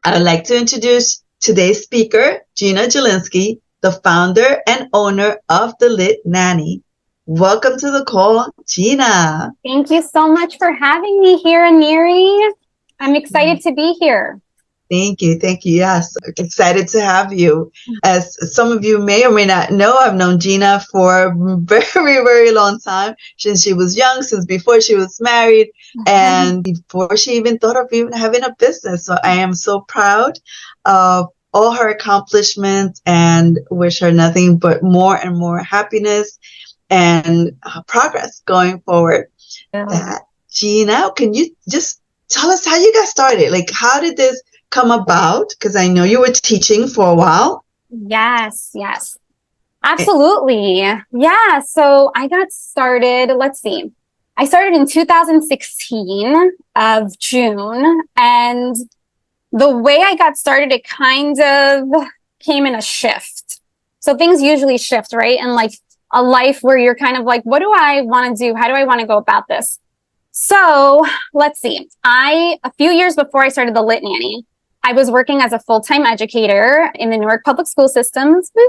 I would like to introduce today's speaker, Gina Jelinski, the founder and owner of The Lit Nanny. Welcome to the call, Gina. Thank you so much for having me here, Eneri. I'm excited to be here. Thank you. Thank you. Yes, excited to have you. As some of you may or may not know, I've known Gina for a very, very long time, since she was young, since before she was married, and before she even thought of even having a business. So I am so proud of all her accomplishments and wish her nothing but more and more happiness and progress going forward. Gina, can you just tell us how you got started? Like, how did this come about? Because I know you were teaching for a while. Yes, absolutely. Yeah, so I got started, I started in 2016 of June, and the way I got started, it kind of came in a shift. So things usually shift, right? And like a life where you're kind of like, what do I want to do? How do I want to go about this? So a few years before I started The Lit Nanny, I was working as a full-time educator in the Newark public school systems, and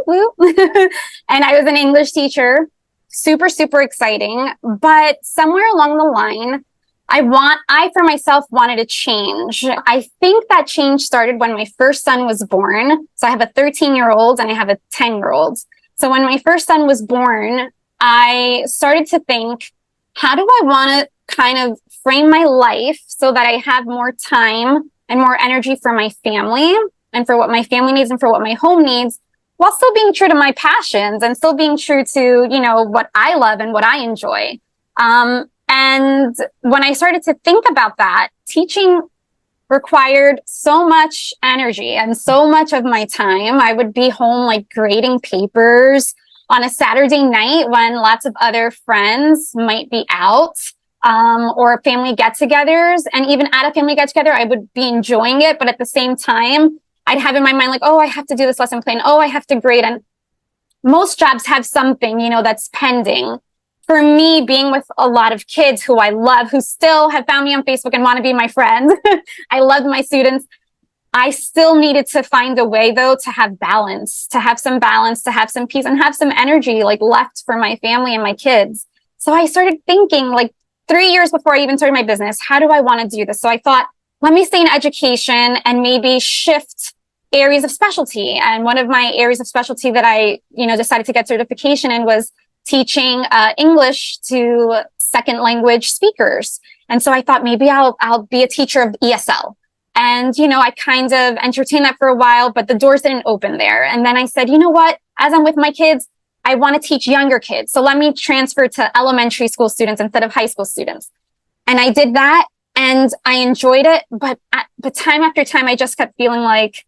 I was an English teacher. Super, super exciting. But somewhere along the line, I for myself wanted to change. I think that change started when my first son was born. So I have a 13-year-old and I have a 10-year-old. So when my first son was born, I started to think, how do I want to kind of frame my life so that I have more time and more energy for my family and for what my family needs and for what my home needs, while still being true to my passions and still being true to, what I love and what I enjoy. And when I started to think about that, teaching required so much energy and so much of my time. I would be home like grading papers on a Saturday night when lots of other friends might be out. Or family get-togethers. And even at a family get-together, I would be enjoying it. But at the same time, I'd have in my mind like, oh, I have to do this lesson plan. Oh, I have to grade. And most jobs have something, that's pending. For me, being with a lot of kids who I love, who still have found me on Facebook and want to be my friend. I loved my students. I still needed to find a way, though, to have balance, to have some peace, and have some energy like left for my family and my kids. So I started thinking, like, 3 years before I even started my business, how do I want to do this? So I thought, let me stay in education and maybe shift areas of specialty. And one of my areas of specialty that I, decided to get certification in was teaching English to second language speakers. And so I thought maybe I'll be a teacher of ESL. And, I kind of entertained that for a while, but the doors didn't open there. And then I said, you know what, as I'm with my kids, I want to teach younger kids. So let me transfer to elementary school students instead of high school students. And I did that and I enjoyed it. But time after time, I just kept feeling like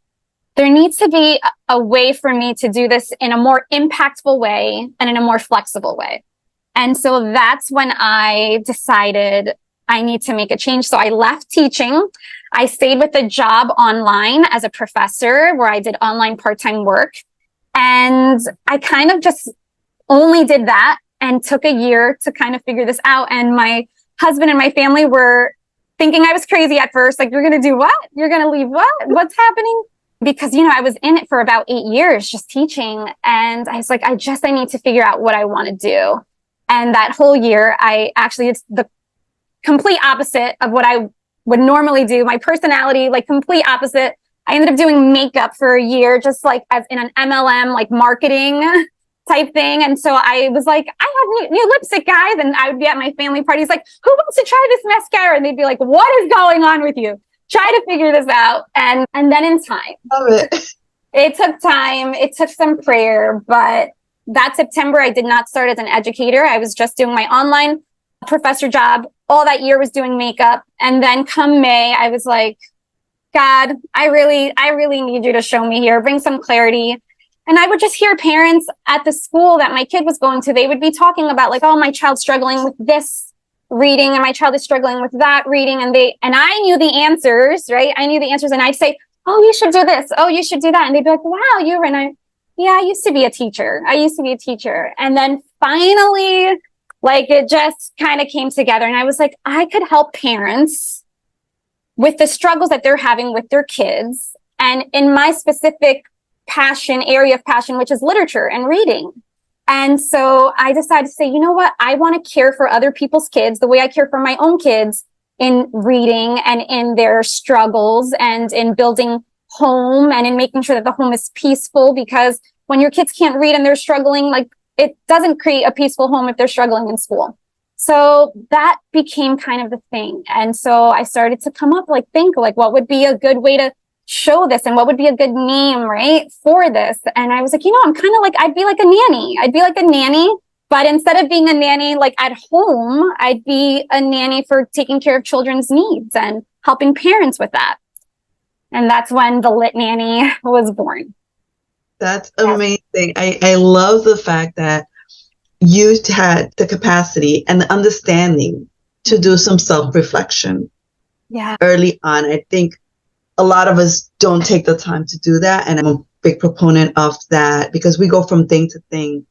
there needs to be a way for me to do this in a more impactful way and in a more flexible way. And so that's when I decided I need to make a change. So I left teaching. I stayed with a job online as a professor where I did online part-time work. And I kind of just only did that and took a year to kind of figure this out. And my husband and my family were thinking I was crazy at first. Like, you're going to do what? You're going to leave what? What's happening? Because, I was in it for about 8 years just teaching. And I was like, I need to figure out what I want to do. And that whole year, it's the complete opposite of what I would normally do. My personality, like complete opposite. I ended up doing makeup for a year, just like as in an MLM, like marketing type thing. And so I was like, I have new lipstick, guys. And I would be at my family parties like, who wants to try this mascara? And they'd be like, what is going on with you? Try to figure this out. And then in time, Love it. It took time. It took some prayer. But that September, I did not start as an educator. I was just doing my online professor job. All that year was doing makeup. And then come May, I was like, God, I really need you to show me here, bring some clarity. And I would just hear parents at the school that my kid was going to, they would be talking about like, oh, my child's struggling with this reading and my child is struggling with that reading. And I knew the answers, right? I knew the answers. And I'd say, oh, you should do this. Oh, you should do that. And they'd be like, wow, I used to be a teacher. And then finally, like, it just kind of came together. And I was like, I could help parents with the struggles that they're having with their kids and in my specific area of passion, which is literature and reading. And so I decided to say, you know what? I want to care for other people's kids the way I care for my own kids in reading and in their struggles and in building home and in making sure that the home is peaceful, because when your kids can't read and they're struggling, like, it doesn't create a peaceful home if they're struggling in school. So that became kind of the thing. And so I started to come up, think what would be a good way to show this and what would be a good name, right, for this. And I was like, I'm kind of I'd be like a nanny. I'd be like a nanny, but instead of being a nanny, at home, I'd be a nanny for taking care of children's needs and helping parents with that. And that's when the Lit Nanny was born. That's amazing. I love the fact that you had the capacity and the understanding to do some self-reflection early on. I think a lot of us don't take the time to do that. And I'm a big proponent of that, because we go from thing to thing,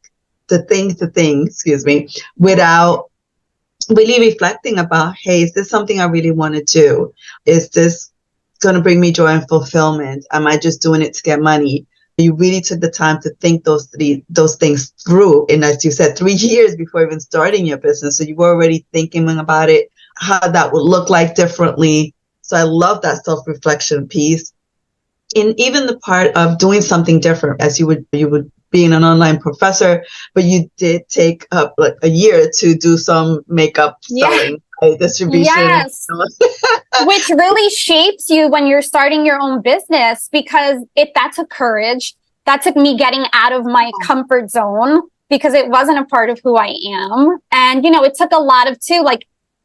without really reflecting about, hey, is this something I really want to do? Is this going to bring me joy and fulfillment? Am I just doing it to get money? You really took the time to think those things through. And as you said, 3 years before even starting your business. So you were already thinking about it, how that would look like differently. So I love that self-reflection piece. And even the part of doing something different, as you would being an online professor, but you did take up a year to do some makeup selling, distribution. Yes. Which really shapes you when you're starting your own business, because that took courage. That took me getting out of my comfort zone, because it wasn't a part of who I am. And, it took a lot of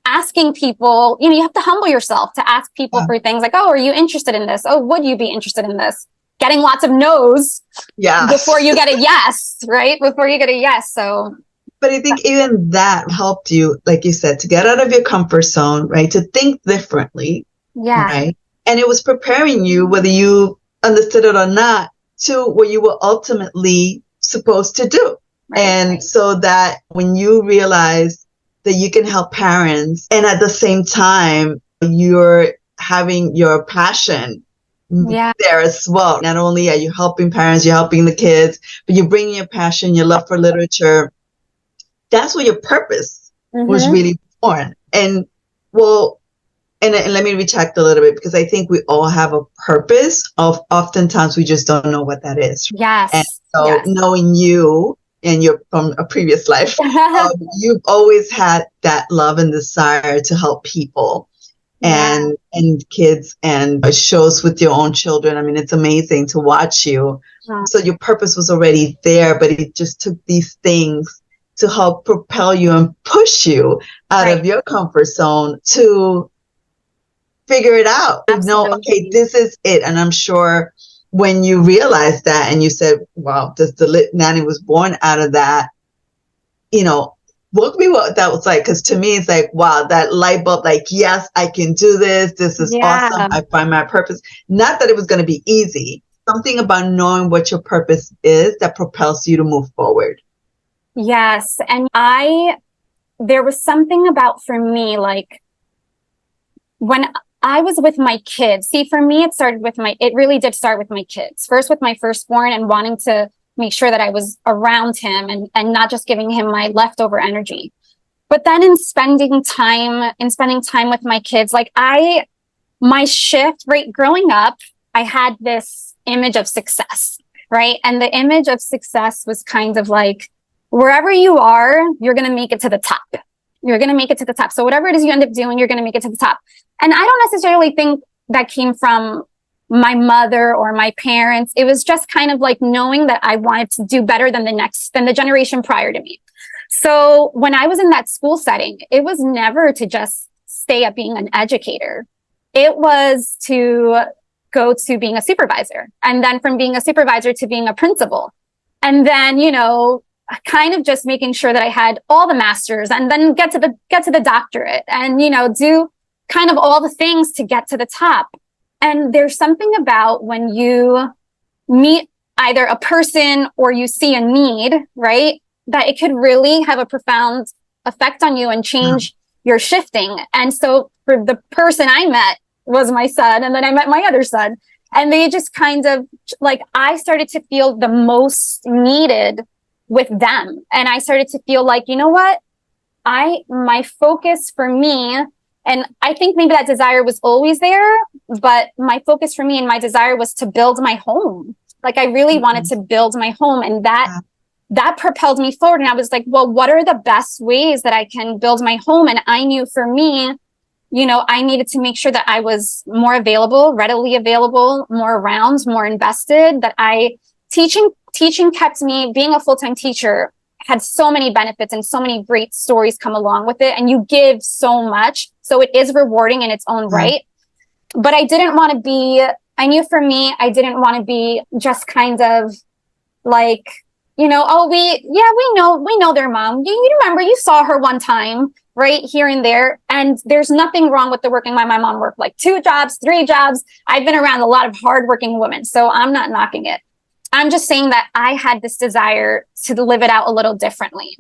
asking people, you have to humble yourself to ask people for things like, oh, are you interested in this? Oh, would you be interested in this? Getting lots of no's before you get a yes, right? Before you get a yes. So, but I think even that helped you, like you said, to get out of your comfort zone, right? To think differently. Yeah. Right. And it was preparing you, whether you understood it or not, to what you were ultimately supposed to do. Right. And so that when you realize that you can help parents, and at the same time, you're having your passion there as well. Not only are you helping parents, you're helping the kids, but you're bringing your passion, your love for literature. That's where your purpose was really born. And and let me retract a little bit, because I think we all have a purpose. Oftentimes we just don't know what that is. Yes. And so knowing you, and you're from a previous life, you've always had that love and desire to help people and kids, and shows with your own children. I mean, it's amazing to watch you. So your purpose was already there, but it just took these things to help propel you and push you out of your comfort zone to figure it out. Absolutely. No, okay, this is it. And I'm sure when you realized that and you said, wow, the Lit Nanny was born out of that, walk me what that was like. Because to me, it's like, wow, that light bulb, yes, I can do this. This is awesome. I find my purpose. Not that it was going to be easy. Something about knowing what your purpose is that propels you to move forward. Yes. And there was something about, for me, when I was with my kids. See, for me, it really did start with my kids. First with my firstborn, and wanting to make sure that I was around him and not just giving him my leftover energy. But then in spending time with my kids, my shift, right? Growing up, I had this image of success, right? And the image of success was kind of wherever you are, you're going to make it to the top. You're going to make it to the top. So whatever it is you end up doing, you're going to make it to the top. And I don't necessarily think that came from my mother or my parents. It was just kind of knowing that I wanted to do better than the generation prior to me. So when I was in that school setting, it was never to just stay at being an educator. It was to go to being a supervisor, and then from being a supervisor to being a principal. And then, kind of just making sure that I had all the masters, and then get to the doctorate, and, do kind of all the things to get to the top. And there's something about when you meet either a person or you see a need, right, that it could really have a profound effect on you and change your shifting. And so for the person I met was my son, and then I met my other son. And they just kind of like, I started to feel the most needed with them. And I started to feel like, you know what? My focus for me, and I think maybe that desire was always there, but my focus for me and my desire was to build my home. Like I really wanted to build my home, and that propelled me forward. And I was like, well, what are the best ways that I can build my home? And I knew for me, you know, I needed to make sure that I was more available, readily available, more around, more invested, that teaching kept me, being a full-time teacher had so many benefits and so many great stories come along with it. And you give so much. So it is rewarding in its own right. But I didn't want to be, I knew for me, I didn't want to be just kind of like, you know, oh, we know their mom. You remember, you saw her one time, right? Here and there. And there's nothing wrong with the working. My mom worked like 2 jobs, 3 jobs. I've been around a lot of hardworking women, so I'm not knocking it. I'm just saying that I had this desire to live it out a little differently.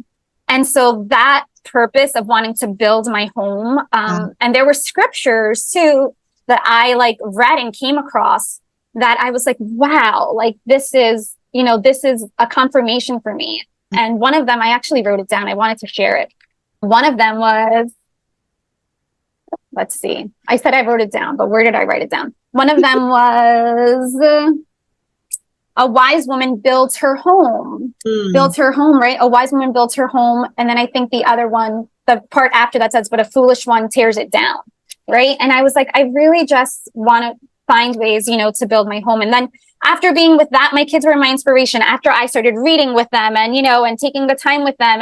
And so that purpose of wanting to build my home, and there were scriptures too that I like read and came across that I was like, wow, like this is a confirmation for me. And one of them, I actually wrote it down. I wanted to share it. One of them was, let's see, I said I wrote it down, but where did I write it down? One of them was, a wise woman builds her home, right? A wise woman builds her home. And then I think the other one, the part after that says, but a foolish one tears it down, right? And I was like, I really just want to find ways, you know, to build my home. And then after being with that, my kids were my inspiration. After I started reading with them and, you know, and taking the time with them,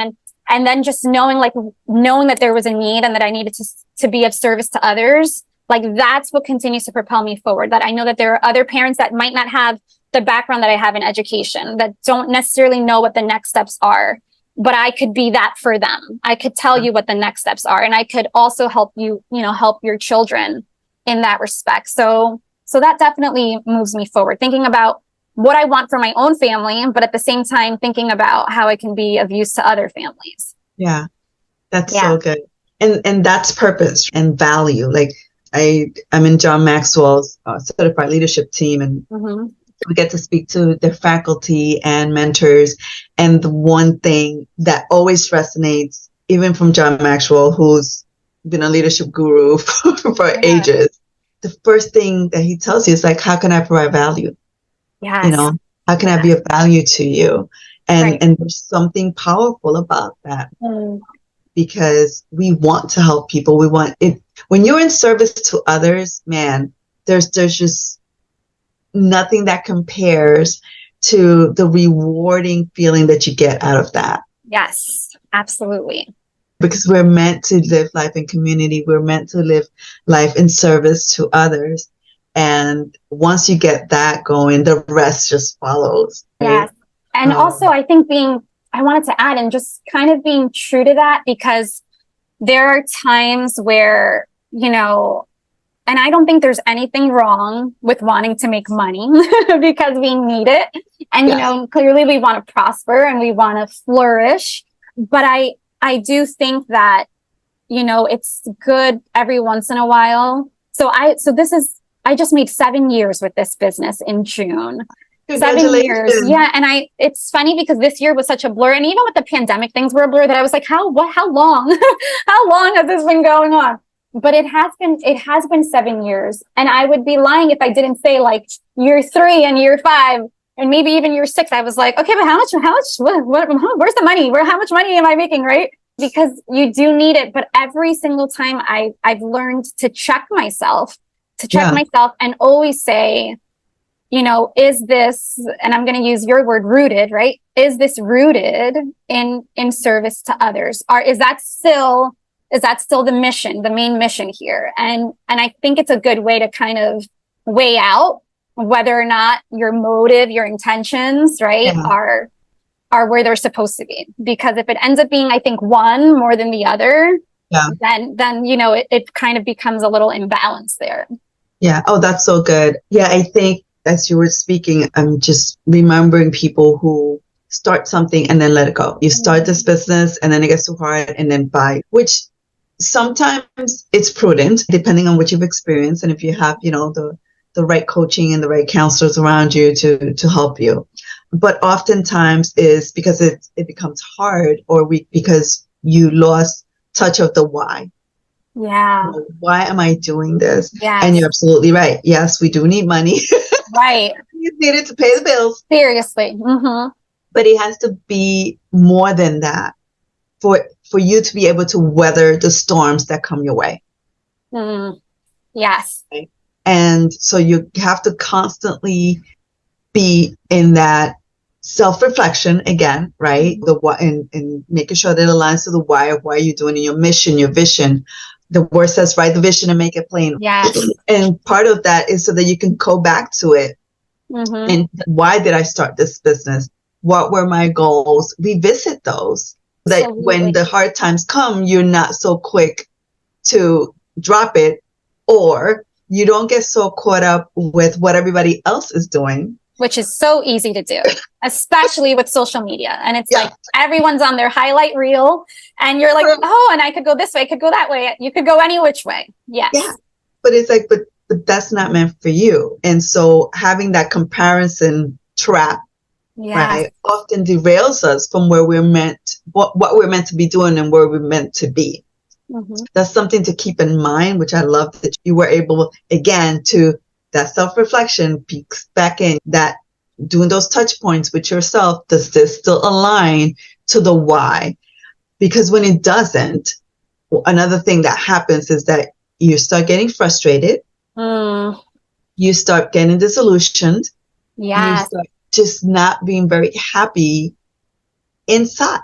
and then just knowing that there was a need and that I needed to be of service to others, like that's what continues to propel me forward. That I know that there are other parents that might not have the background that I have in education, that don't necessarily know what the next steps are, but I could be that for them. I could tell you what the next steps are, and I could also help you, you know, help your children in that respect. So that definitely moves me forward, thinking about what I want for my own family, but at the same time, thinking about how I can be of use to other families. Yeah, that's so good. And that's purpose and value. Like I'm in John Maxwell's certified leadership team, and we get to speak to the faculty and mentors. And the one thing that always resonates, even from John Maxwell, who's been a leadership guru for ages, the first thing that he tells you is like, how can I provide value? Yes. You know, how can I be of value to you? And there's something powerful about that, because we want to help people. We want it. When you're in service to others, man, there's just nothing that compares to the rewarding feeling that you get out of that. Yes, absolutely. Because we're meant to live life in community. We're meant to live life in service to others. And once you get that going, the rest just follows. Right? Yes. And also, I think I wanted to add, and just kind of being true to that, because there are times where, you know, and I don't think there's anything wrong with wanting to make money because we need it. And, you know, clearly we want to prosper and we want to flourish. But I do think that, you know, it's good every once in a while. I just made 7 years with this business in June. 7 years. Yeah. And it's funny because this year was such a blur. And even with the pandemic, things were a blur, that I was like, how long, how long has this been going on? But it has been 7 years. And I would be lying if I didn't say like year 3 and year 5 and maybe even year 6. I was like, okay, but how much, where's the money? How much money am I making? Right? Because you do need it. But every single time I've learned to check myself and always say, you know, is this, and I'm going to use your word, rooted, right? Is this rooted in service to others? Is that still the mission, the main mission here? And I think it's a good way to kind of weigh out whether or not your motive, your intentions, right, are where they're supposed to be. Because if it ends up being, I think, one more than the other, then you know, it kind of becomes a little imbalance there. Yeah. Oh, that's so good. Yeah, I think as you were speaking, I'm just remembering people who start something and then let it go. You start this business and then it gets too hard and then buy, which sometimes it's prudent depending on what you've experienced. And if you have, you know, the the right coaching and the right counselors around you to help you. But oftentimes is because it becomes hard or weak because you lost touch of the why. Yeah. Why am I doing this? Yes. And you're absolutely right. Yes, we do need money. Right. You need it to pay the bills. Seriously. Mm-hmm. But it has to be more than that for you to be able to weather the storms that come your way. Mm. Yes. Right? And so you have to constantly be in that self-reflection again, right? The why, and making sure that it aligns to the why of why you're doing it, your mission, your vision. The word says, write the vision and make it plain. Yes. And part of that is so that you can go back to it. Mm-hmm. And why did I start this business? What were my goals? Revisit those. That Absolutely. When the hard times come, you're not so quick to drop it, or you don't get so caught up with what everybody else is doing. Which is so easy to do, especially with social media. And it's like everyone's on their highlight reel and you're like, oh, and I could go this way, I could go that way. You could go any which way. Yes. Yeah. But it's like, but that's not meant for you. And so having that comparison trap, right, often derails us from where we're meant, what we're meant to be doing and where we're meant to be. Mm-hmm. That's something to keep in mind, which I love that you were able, again, to that self-reflection peeks back in, that doing those touch points with yourself. Does this still align to the why? Because when it doesn't, another thing that happens is that you start getting frustrated. You start getting disillusioned. You start just not being very happy inside.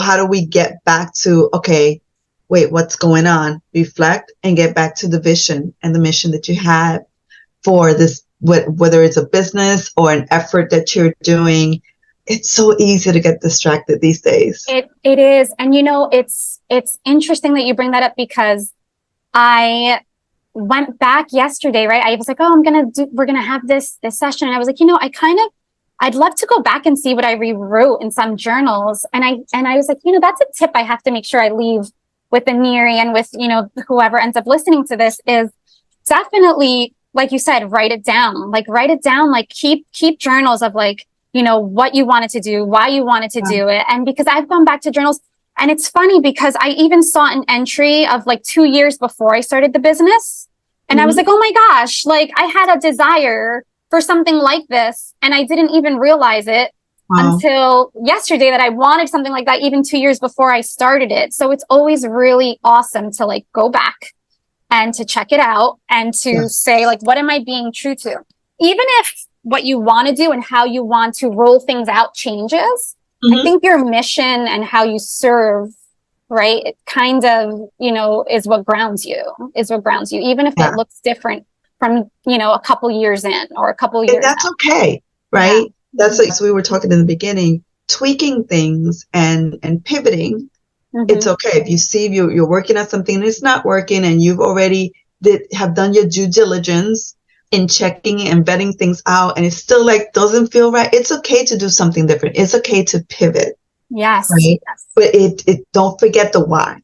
How do we get back to, okay, wait, what's going on? Reflect and get back to the vision and the mission that you had for this, whether it's a business or an effort that you're doing. It's so easy to get distracted these days. It is. And you know, it's interesting that you bring that up because I went back yesterday, right? I was like, oh, we're going to have this session. And I was like, you know, I'd love to go back and see what I rewrote in some journals. And I was like, you know, that's a tip I have to make sure I leave with Eneri and with, you know, whoever ends up listening to this is definitely, like you said, write it down, like keep journals of like, you know, what you wanted to do, why you wanted to do it. And because I've gone back to journals and it's funny because I even saw an entry of like 2 years before I started the business. And I was like, oh my gosh, like I had a desire for something like this and I didn't even realize it until yesterday that I wanted something like that even 2 years before I started it. So it's always really awesome to like go back and to check it out and to say like, what am I being true to? Even if what you want to do and how you want to roll things out changes, I think your mission and how you serve, right, it kind of, you know, is what grounds you, even if it looks different from, you know, a couple years in or a couple years that's out. okay, right? That's like, so we were talking in the beginning, tweaking things and pivoting. It's okay. If you see you're working on something and it's not working and you've already have done your due diligence in checking and vetting things out and it's still like doesn't feel right, it's okay to do something different. It's okay to pivot. Yes. Right? Yes. But it don't forget the why.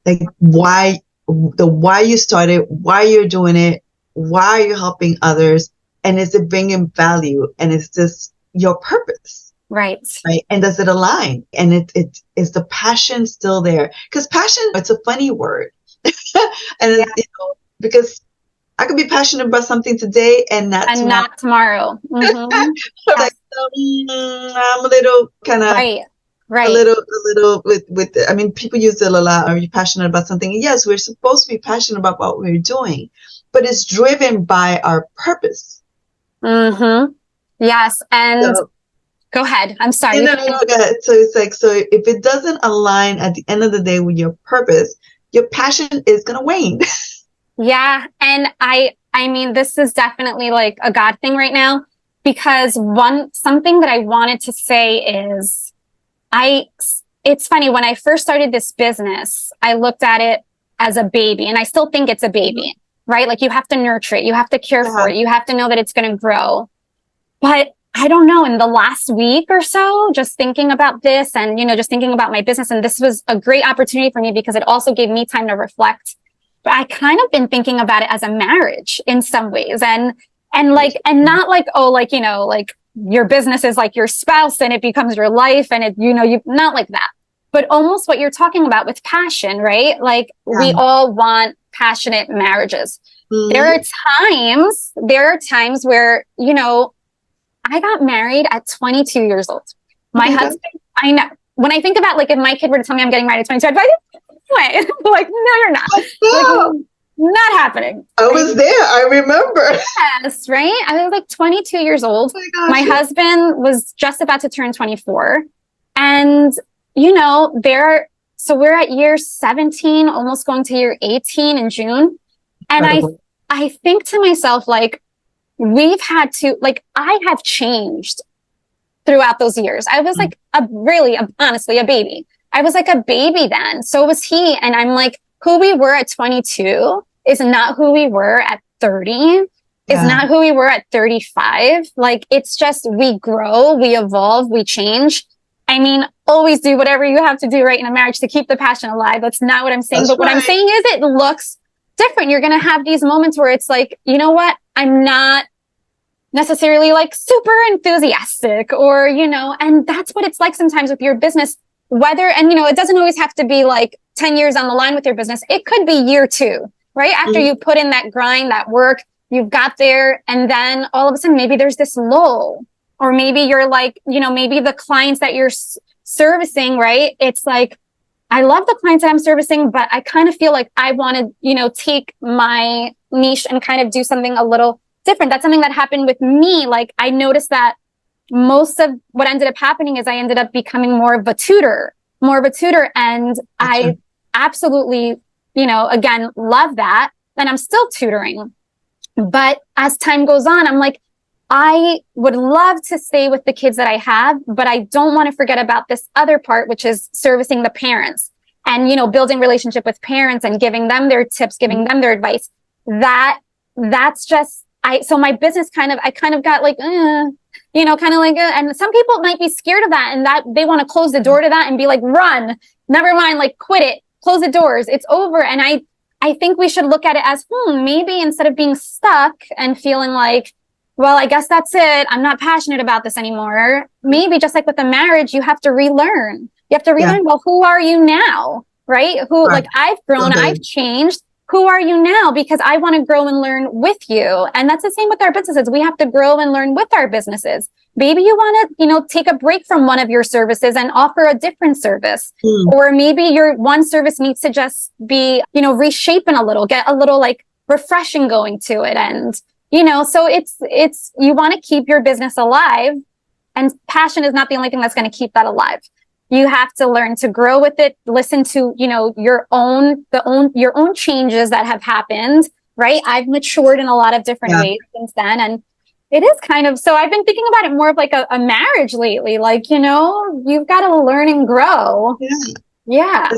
Like why you started, why you're doing it, why you're helping others, and is it bringing value, and is this your purpose? Right. And does it align? And it is the passion still there? Because passion, it's a funny word. And you know, because I could be passionate about something today and not tomorrow. Like, I'm a little kind of right. A little with. I mean, people use it a lot. Are you passionate about something? Yes, we're supposed to be passionate about what we're doing, but it's driven by our purpose. Yes, and go ahead. I'm sorry. No, go ahead. So it's like, so if it doesn't align at the end of the day with your purpose, your passion is going to wane. Yeah. And I mean, this is definitely like a God thing right now, because something that I wanted to say is it's funny. When I first started this business, I looked at it as a baby, and I still think it's a baby, right? Like you have to nurture it. You have to care for it. You have to know that it's going to grow. But I don't know, in the last week or so, just thinking about this and, you know, just thinking about my business. And this was a great opportunity for me because it also gave me time to reflect but I kind of been thinking about it as a marriage in some ways. And not like, oh, like, like your business is like your spouse and it becomes your life and you not like that, but almost what you're talking about with passion, right? Like we all want passionate marriages. Mm-hmm. There are times where, I got married at 22 years old. My husband, I know. When I think about, like, if my kid were to tell me I'm getting married at 22, I'd be like, like, no, you're not. Like, not happening. I was there. I remember. Yes, right? I was like 22 years old. Oh my husband was just about to turn 24. And, so we're at year 17, almost going to year 18 in June. And I think to myself, like, we've had to, like, I have changed throughout those years. I was like honestly, a baby. I was like a baby then. So was he. And I'm like, who we were at 22 is not who we were at 30, is not who we were at 35. Like, it's just, we grow, we evolve, we change. I mean, always do whatever you have to do right in a marriage to keep the passion alive. That's not what I'm saying. But what I'm saying is it looks different. You're going to have these moments where it's like, you know what? I'm not necessarily like super enthusiastic or, and that's what it's like sometimes with your business, it doesn't always have to be like 10 years on the line with your business. It could be year 2, right? After you put in that grind, that work, you've got there. And then all of a sudden, maybe there's this lull, or maybe you're like, maybe the clients that you're servicing, right? It's like, I love the clients that I'm servicing, but I kind of feel like I want to, take my niche and kind of do something a little different. That's something that happened with me. Like, I noticed that most of what ended up happening is I ended up becoming more of a tutor. And I absolutely, again, love that. And I'm still tutoring. But as time goes on, I'm like, I would love to stay with the kids that I have, but I don't want to forget about this other part, which is servicing the parents and, building relationship with parents and giving them their tips, giving them their advice. That's just, so my business I kind of got like, and some people might be scared of that and that they want to close the door to that and be like, run, never mind, like quit it, close the doors, it's over. And I think we should look at it as, maybe instead of being stuck and feeling like, well, I guess that's it, I'm not passionate about this anymore. Maybe just like with a marriage, you have to relearn. Well, who are you now? Right? Like, I've grown, I've changed. Who are you now? Because I want to grow and learn with you. And that's the same with our businesses. We have to grow and learn with our businesses. Maybe you want to, take a break from one of your services and offer a different service. Or maybe your one service needs to just be, reshapen a little, get a little like refreshing going to it. And, so it's, you want to keep your business alive, and passion is not the only thing that's going to keep that alive. You have to learn to grow with it, listen to, your own changes that have happened, right? I've matured in a lot of different ways since then. And it is kind of, so I've been thinking about it more of like a marriage lately. Like, you've got to learn and grow. Yeah.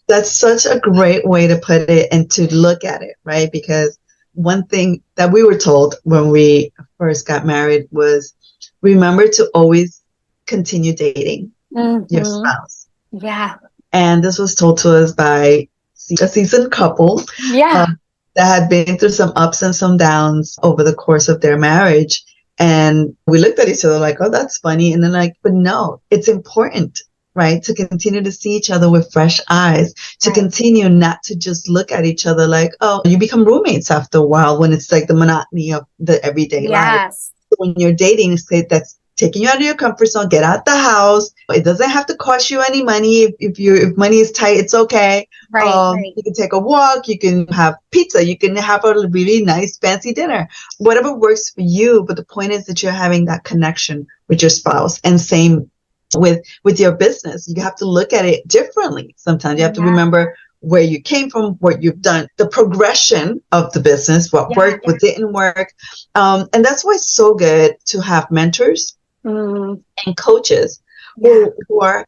That's such a great way to put it and to look at it, right? Because one thing that we were told when we first got married was, remember to always continue dating your spouse. Yeah. And this was told to us by a seasoned couple that had been through some ups and some downs over the course of their marriage. And we looked at each other like, oh, that's funny. And then like, but no, it's important, right? To continue to see each other with fresh eyes, to continue not to just look at each other like, oh, you become roommates after a while when it's like the monotony of the everyday life. When you're dating, that's taking you out of your comfort zone, get out the house. It doesn't have to cost you any money. If money is tight, it's okay. You can take a walk, you can have pizza, you can have a really nice fancy dinner, whatever works for you. But the point is that you're having that connection with your spouse, and same with your business. You have to look at it differently. Sometimes you have to remember where you came from, what you've done, the progression of the business, what worked, what didn't work. And that's why it's so good to have mentors and coaches who are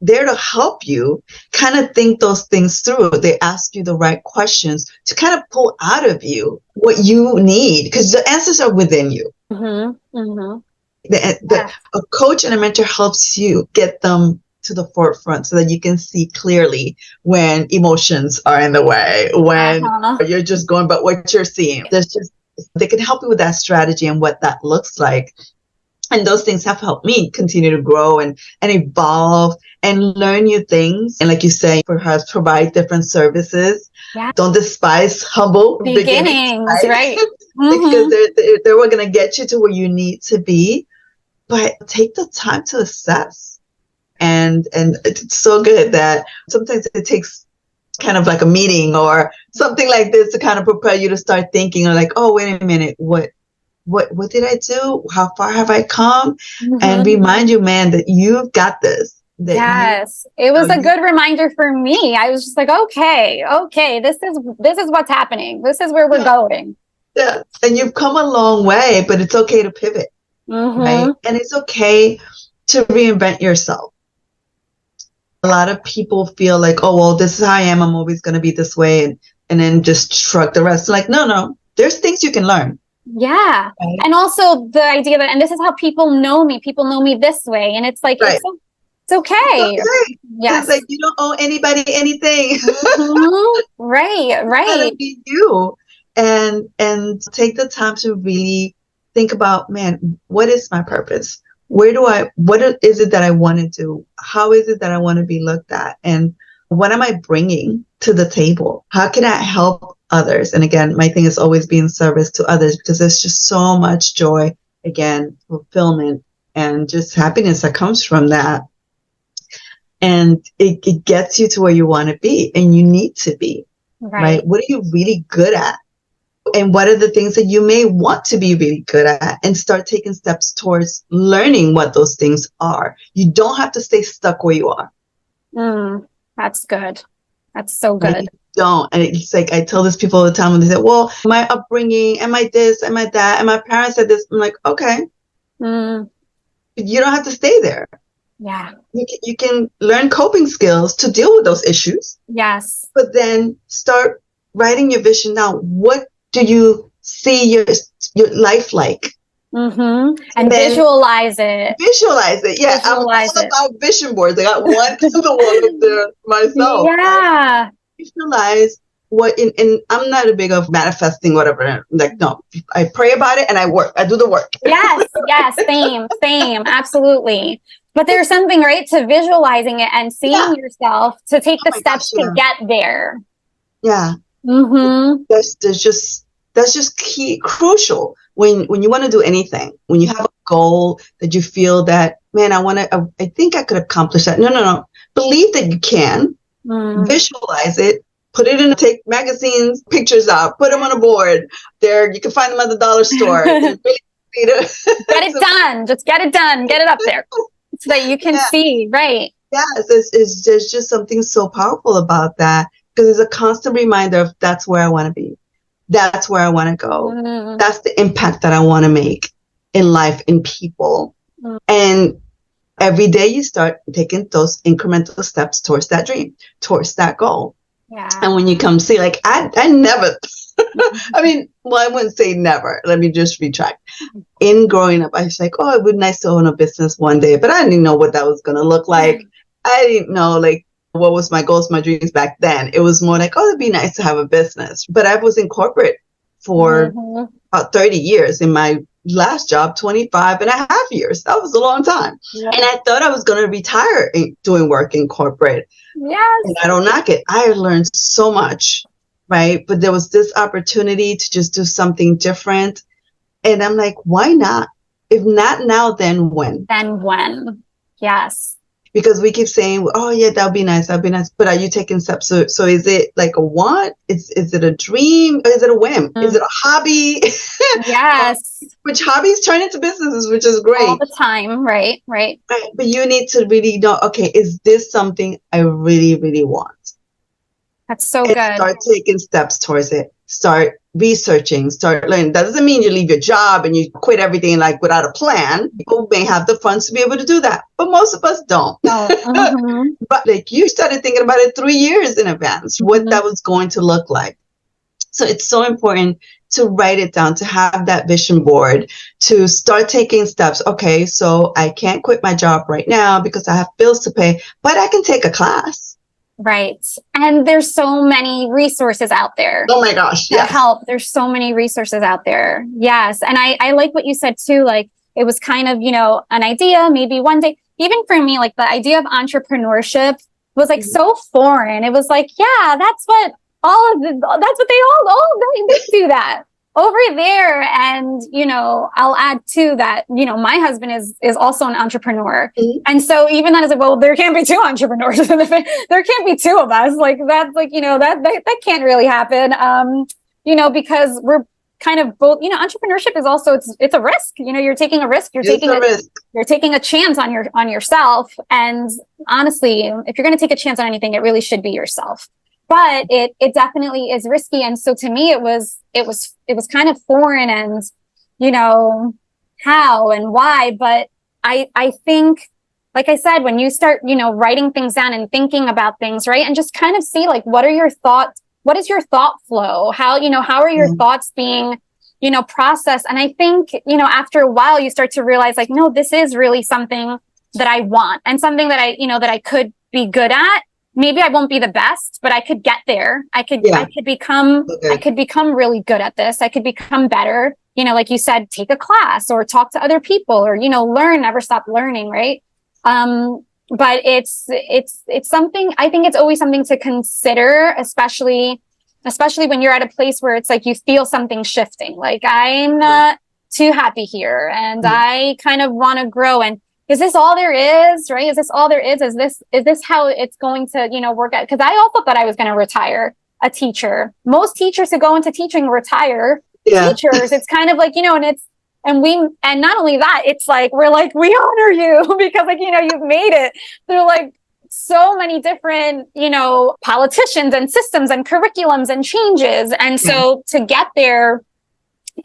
there to help you kind of think those things through. They ask you the right questions to kind of pull out of you what you need, because the answers are within you. A coach and a mentor helps you get them to the forefront so that you can see clearly when emotions are in the way, when you're just going about what you're seeing. They can help you with that strategy and what that looks like. And those things have helped me continue to grow and evolve and learn new things. And like you say, perhaps provide different services. Yeah. Don't despise humble beginnings, right? Because they're what going to get you to where you need to be. But take the time to assess. And it's so good that sometimes it takes kind of like a meeting or something like this to kind of prepare you to start thinking like, oh, wait a minute, what did I do? How far have I come? And remind you, man, that you've got this. Yes, it was a good reminder for me. I was just like, okay, this is what's happening. This is where we're going. Yeah, and you've come a long way, but it's okay to pivot, right? And it's okay to reinvent yourself. A lot of people feel like, oh, well, this is how I am. I'm always going to be this way, and then just shrug the rest. Like, no, there's things you can learn. Yeah. Right. And also the idea that, and this is how people know me this way. And it's like, right. It's okay. It's okay. Yes. It's like you don't owe anybody anything. Right. Be you. And take the time to really think about, man, what is my purpose? What is it that I want to do? How is it that I want to be looked at? And what am I bringing to the table? How can I help others? And again, my thing is always being service to others because there's just so much joy, again, fulfillment and just happiness that comes from that. And it gets you to where you want to be and you need to be, right? What are you really good at? And what are the things that you may want to be really good at and start taking steps towards learning what those things are. You don't have to stay stuck where you are. That's good. That's so good. Right? Don't. And it's like, I tell this people all the time when they say, well, my upbringing, am I this, am I that, and my parents said this. I'm like, okay. But you don't have to stay there. Yeah. You can learn coping skills to deal with those issues. Yes. But then start writing your vision down. What do you see your life like? And visualize it. Visualize it. Yeah. Visualize I'm all about vision boards. I got one the one up there myself. Yeah. Visualize what and I'm not a big of manifesting whatever. Like, no, I pray about it and I do the work. Yes. Same. Absolutely. But there's something, right, to visualizing it and seeing yourself to take the steps to get there. Yeah. That's just crucial when you want to do anything, when you have a goal that you feel that, man, I think I could accomplish that. No. Believe that you can. Visualize it. Put it in, take magazines, pictures out, put them on a board. There, you can find them at the dollar store. Get it done. Just get it done. Get it up there so that you can see, right? Yes, there's just something so powerful about that because it's a constant reminder of that's where I want to be. That's where I want to go. That's the impact that I want to make in life, in people. And every day you start taking those incremental steps towards that dream, towards that goal. Yeah. And when you come see, like, I never, I mean, well, I wouldn't say never. Let me just retract. In growing up, I was like, oh, it would be nice to own a business one day, but I didn't know what that was going to look like. I didn't know, like, what was my goals, my dreams back then. It was more like, oh, it'd be nice to have a business. But I was in corporate for about 30 years. In my last job, 25 and a half years. That was a long time. Yeah. And I thought I was going to retire doing work in corporate. Yes. And I don't knock it. I learned so much, right? But there was this opportunity to just do something different. And I'm like, why not? If not now, then when? Then when? Yes. Because we keep saying, oh, yeah, that would be nice. That would be nice. But are you taking steps? So is it like a want? Is it a dream? Or is it a whim? Is it a hobby? Yes. Which hobbies turn into businesses, which is great. All the time. Right. But you need to really know, okay, is this something I really, really want? That's so good. Start taking steps towards it. Start researching, start learning. That doesn't mean you leave your job and you quit everything like without a plan. People may have the funds to be able to do that, but most of us don't. But like you started thinking about it 3 years in advance, what that was going to look like. So it's so important to write it down, to have that vision board, to start taking steps. Okay, so I can't quit my job right now because I have bills to pay, but I can take a class. Right. And there's so many resources out there. Oh my gosh. Yes. Help. There's so many resources out there. Yes. And I like what you said too. Like it was kind of, an idea, maybe one day, even for me, like the idea of entrepreneurship was like so foreign. It was like, yeah, that's what they all do that over there. And, I'll add too that, my husband is also an entrepreneur. Mm-hmm. And so even that is like, well, there can't be two entrepreneurs. There can't be two of us. Like that's like, that can't really happen. Because we're kind of both, entrepreneurship is also, it's a risk, you're taking a risk, you're taking a chance on yourself. And honestly, if you're going to take a chance on anything, it really should be yourself. But it definitely is risky. And so to me, it was kind of foreign and, how and why. But I think, like I said, when you start, writing things down and thinking about things, right. And just kind of see like, what are your thoughts? What is your thought flow? How are your thoughts being, processed? And I think, after a while, you start to realize like, no, this is really something that I want and something that I could be good at. Maybe I won't be the best, but I could get there. I could become really good at this. I could become better. Like you said, take a class or talk to other people or, learn, never stop learning. Right. But it's something, I think it's always something to consider, especially when you're at a place where it's like you feel something shifting. Like I'm not too happy here and I kind of want to grow. And is this all there is, right? Is this all there is? Is this how it's going to, work out? Because I also thought I was going to retire a teacher. Most teachers who go into teaching retire teachers. It's kind of like, and not only that, it's like, we're like, we honor you because like, you've made it through like so many different, politicians and systems and curriculums and changes. And so to get there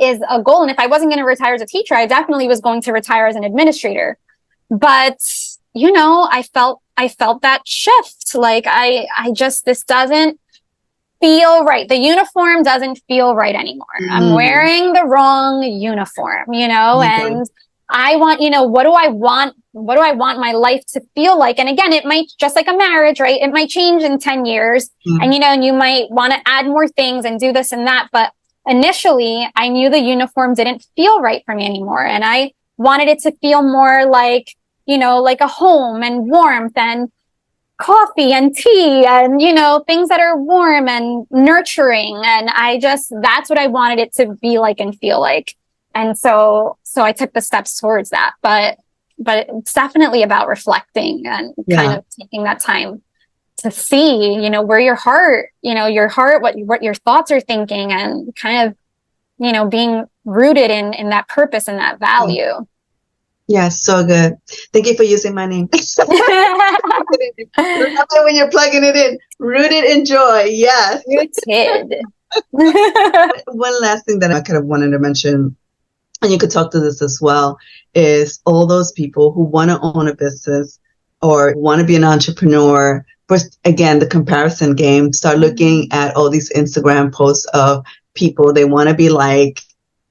is a goal. And if I wasn't going to retire as a teacher, I definitely was going to retire as an administrator. But, I felt that shift. Like this doesn't feel right. The uniform doesn't feel right anymore. I'm wearing the wrong uniform, and I want, what do I want my life to feel like? And again, it might, just like a marriage, right? It might change in 10 years and, and you might want to add more things and do this and that. But initially I knew the uniform didn't feel right for me anymore. And I wanted it to feel more like, like a home and warmth and coffee and tea and, things that are warm and nurturing. And that's what I wanted it to be like and feel like. And so I took the steps towards that, but it's definitely about reflecting and kind of taking that time to see, where your heart, what your thoughts are thinking and kind of, being rooted in that purpose and that value. Yes, so good. Thank you for using my name. When you're plugging it in, rooted in joy. Yes. Rooted. One last thing that I kind of wanted to mention, and you could talk to this as well, is all those people who want to own a business or want to be an entrepreneur. First, again, the comparison game. Start looking at all these Instagram posts of people they want to be like,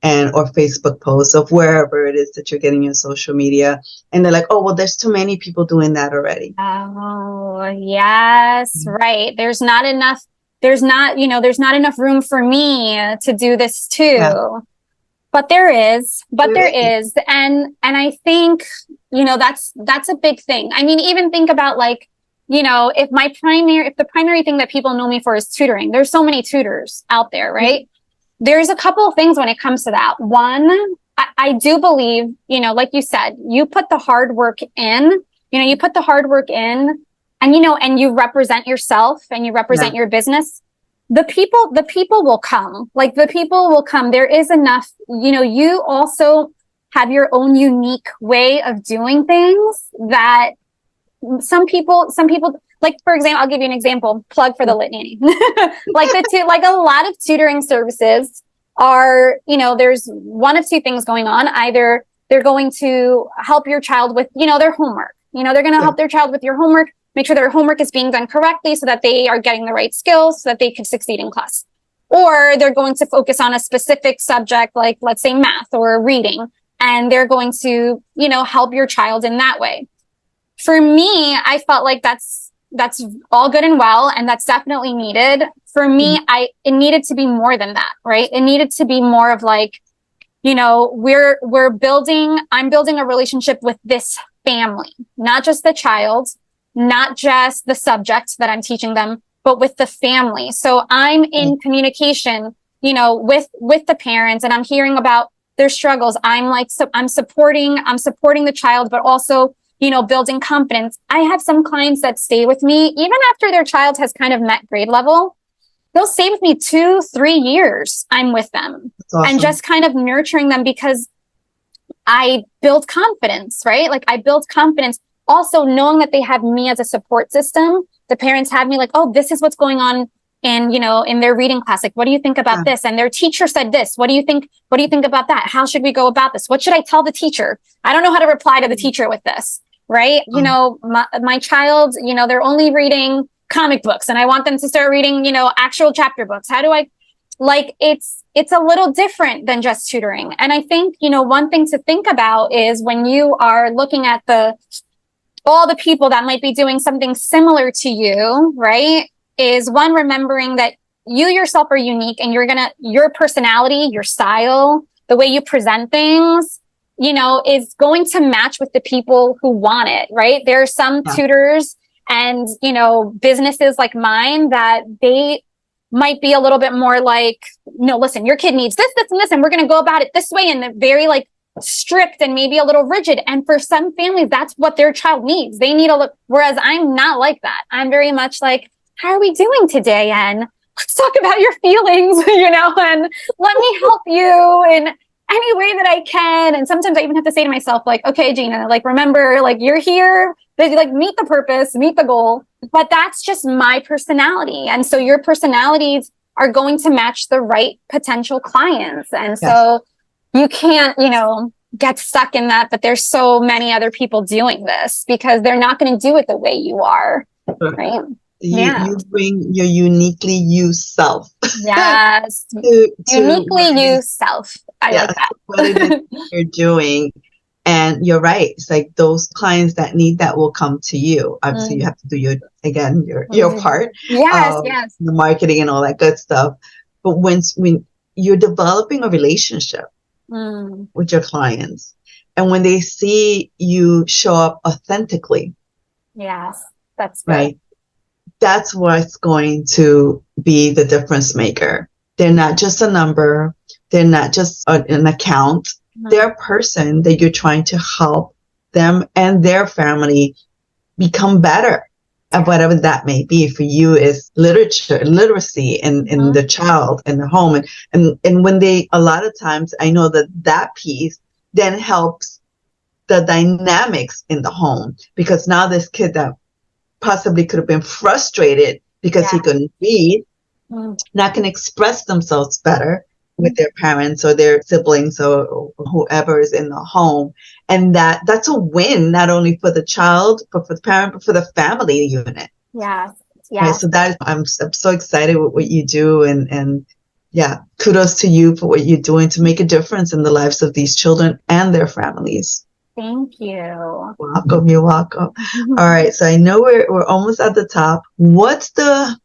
or Facebook posts of wherever it is that you're getting your social media. And they're like, oh, well, there's too many people doing that already. Oh, yes. Right. There's not enough room for me to do this too. Yeah. But there is. And I think, that's a big thing. I mean, even think about like, if the primary thing that people know me for is tutoring, there's so many tutors out there, right? Mm-hmm. There's a couple of things when it comes to that. One, I do believe, like you said, you put the hard work in, and, and you represent yourself and you represent your business. The people will come. Like the people will come. There is enough, you also have your own unique way of doing things that some people, like, for example, I'll give you an example, plug for the Lit Nanny. like a lot of tutoring services are, there's one of two things going on. Either they're going to help your child with, their homework. They're going to help their child with your homework, make sure their homework is being done correctly so that they are getting the right skills so that they can succeed in class. or they're going to focus on a specific subject, like let's say math or reading, and they're going to, help your child in that way. For me, I felt like that's all good and well, and that's definitely needed. For me, it needed to be more than that, right? It needed to be more of like, I'm building a relationship with this family, not just the child, not just the subject that I'm teaching them, but with the family. So I'm in communication, with the parents, and I'm hearing about their struggles. I'm supporting the child, but also, building confidence. I have some clients that stay with me even after their child has kind of met grade level. They'll stay with me 2-3 years. I'm with them. That's awesome. And just kind of nurturing them, because I build confidence, right? Like I build confidence also knowing that they have me as a support system. The parents have me like, oh, this is what's going on in their reading class. Like, what do you think about this? And their teacher said this. What do you think about that? How should we go about this? What should I tell the teacher? I don't know how to reply to the teacher with this, right? My child, they're only reading comic books and I want them to start reading, actual chapter books. How do I, it's a little different than just tutoring. And I think, one thing to think about is when you are looking at all the people that might be doing something similar to you, right? Is one, remembering that you yourself are unique, and your personality, your style, the way you present things, is going to match with the people who want it, right? There are some tutors and, businesses like mine that they might be a little bit more like, no, listen, your kid needs this, this, and this, and we're going to go about it this way. And they're very strict and maybe a little rigid. And for some families, that's what their child needs. They need whereas I'm not like that. I'm very much like, how are we doing today? And let's talk about your feelings, and let me help you in any way that I can. And sometimes I even have to say to myself, like, okay, Gina, remember, you're here, meet the purpose, meet the goal. But that's just my personality. And so your personalities are going to match the right potential clients. And so you can't, get stuck in that, but there's so many other people doing this because they're not going to do it the way you are. Right. You bring your uniquely you self. Yes. Uniquely you self. I like that. What it is you're doing. And you're right. It's like those clients that need that will come to you. Obviously, you have to do your part. Yes. The marketing and all that good stuff. But when you're developing a relationship with your clients, and when they see you show up authentically. Yes, that's good. Right. That's what's going to be the difference maker. They're not just a number. They're not just an account. They're a person that you're trying to help them and their family become better at whatever that may be. For you is literacy in the child, in the home. And when a lot of times I know that piece then helps the dynamics in the home, because now this kid that possibly could have been frustrated because he couldn't read, now can express themselves better with their parents or their siblings or whoever is in the home. And that's a win, not only for the child, but for the parent, but for the family unit. Yeah. Right? So I'm so excited with what you do. And kudos to you for what you're doing to make a difference in the lives of these children and their families. Thank you. Welcome. You're welcome. All right. So I know we're almost at the top. What's the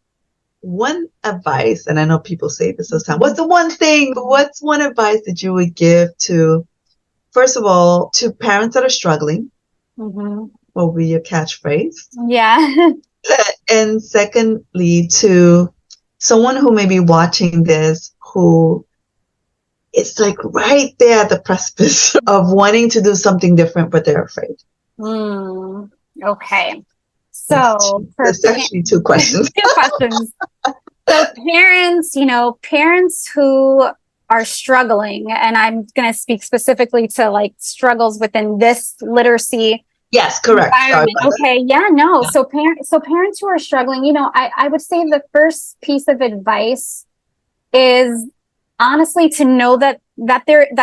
one advice, and I know people say this all the time, what's one advice that you would give to, first of all, to parents that are struggling? What would be your catchphrase? Yeah. And secondly, to someone who may be watching this, who is right there at the precipice of wanting to do something different, but they're afraid. Okay. So that's actually two questions. So parents who are struggling, and I'm going to speak specifically to struggles within this literacy. Yes, correct. Okay. Yeah, no. So parents who are struggling, I would say the first piece of advice is honestly to know that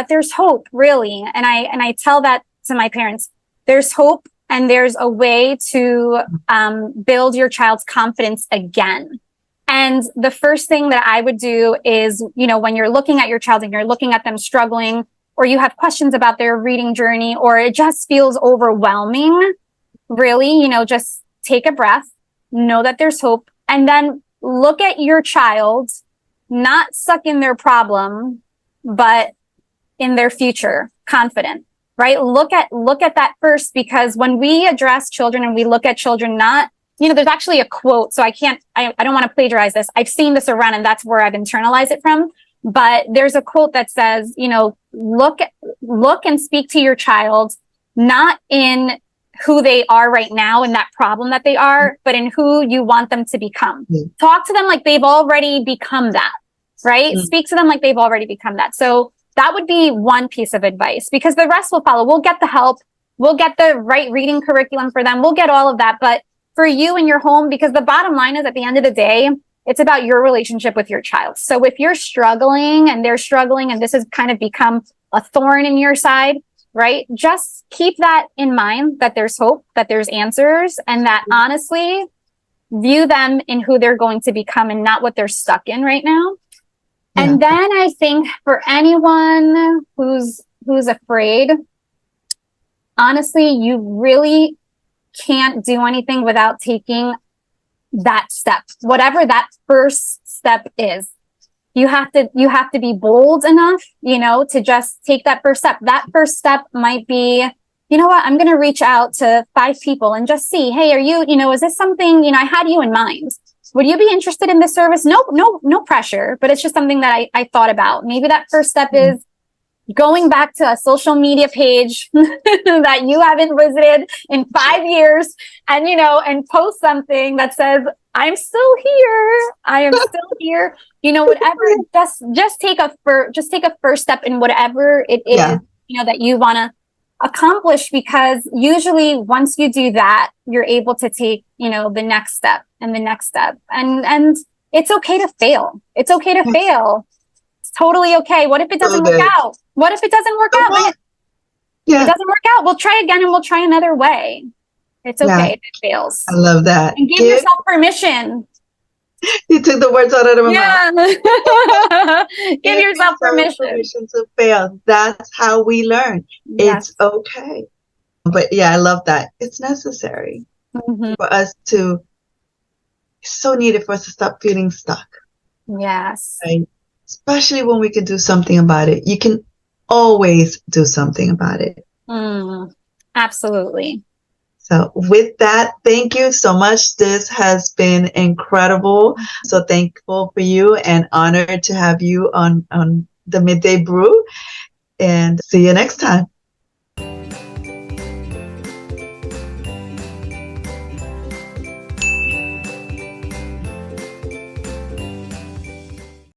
there's hope, really. And I tell that to my parents. There's hope, and there's a way to build your child's confidence again. And the first thing that I would do is, when you're looking at your child and you're looking at them struggling, or you have questions about their reading journey, or it just feels overwhelming, really, just take a breath, know that there's hope, and then look at your child, not stuck in their problem, but in their future, confident, right? Look at that first, because when we address children and we look at children, not, there's actually a quote, so I don't want to plagiarize this. I've seen this around and that's where I've internalized it from. But there's a quote that says, look and speak to your child, not in who they are right now and that problem that they are, but in who you want them to become. Talk to them like they've already become that, right? Speak to them like they've already become that. So that would be one piece of advice, because the rest will follow. We'll get the help. We'll get the right reading curriculum for them. We'll get all of that. But for you in your home, because the bottom line is, at the end of the day, it's about your relationship with your child. So if you're struggling and they're struggling and this has kind of become a thorn in your side, right? Just keep that in mind, that there's hope, that there's answers, and that honestly view them in who they're going to become and not what they're stuck in right now. Yeah. And then I think for anyone who's afraid, honestly, you really can't do anything without taking that step, whatever that first step is. You have to be bold enough, to just take that first step. That first step might be, I'm going to reach out to 5 people and just see, hey, are you, is this something, I had you in mind. Would you be interested in this service? No pressure, but it's just something that I thought about. Maybe that first step is going back to a social media page that you haven't visited in 5 years and, and post something that says, I'm still here. I am still here. Whatever, just take a first step in whatever it is, that you want to accomplish, because usually once you do that, you're able to take, the next step and the next step. And it's okay to fail. It's okay to fail. It's totally okay. What if it doesn't work out? What if it doesn't work out? Yeah. It doesn't work out. We'll try again and we'll try another way. It's okay if it fails. I love that. And give yourself permission. You took the words out of my mouth. Give yourself permission to fail. That's how we learn. Yes. It's okay. But I love that. It's necessary for us to, it's so needed for us to stop feeling stuck. Yes. Right? Especially when we can do something about it. You can always do something about it. Absolutely. So with that, thank you so much. This has been incredible. So thankful for you and honored to have you on the Midday Brew. And see you next time.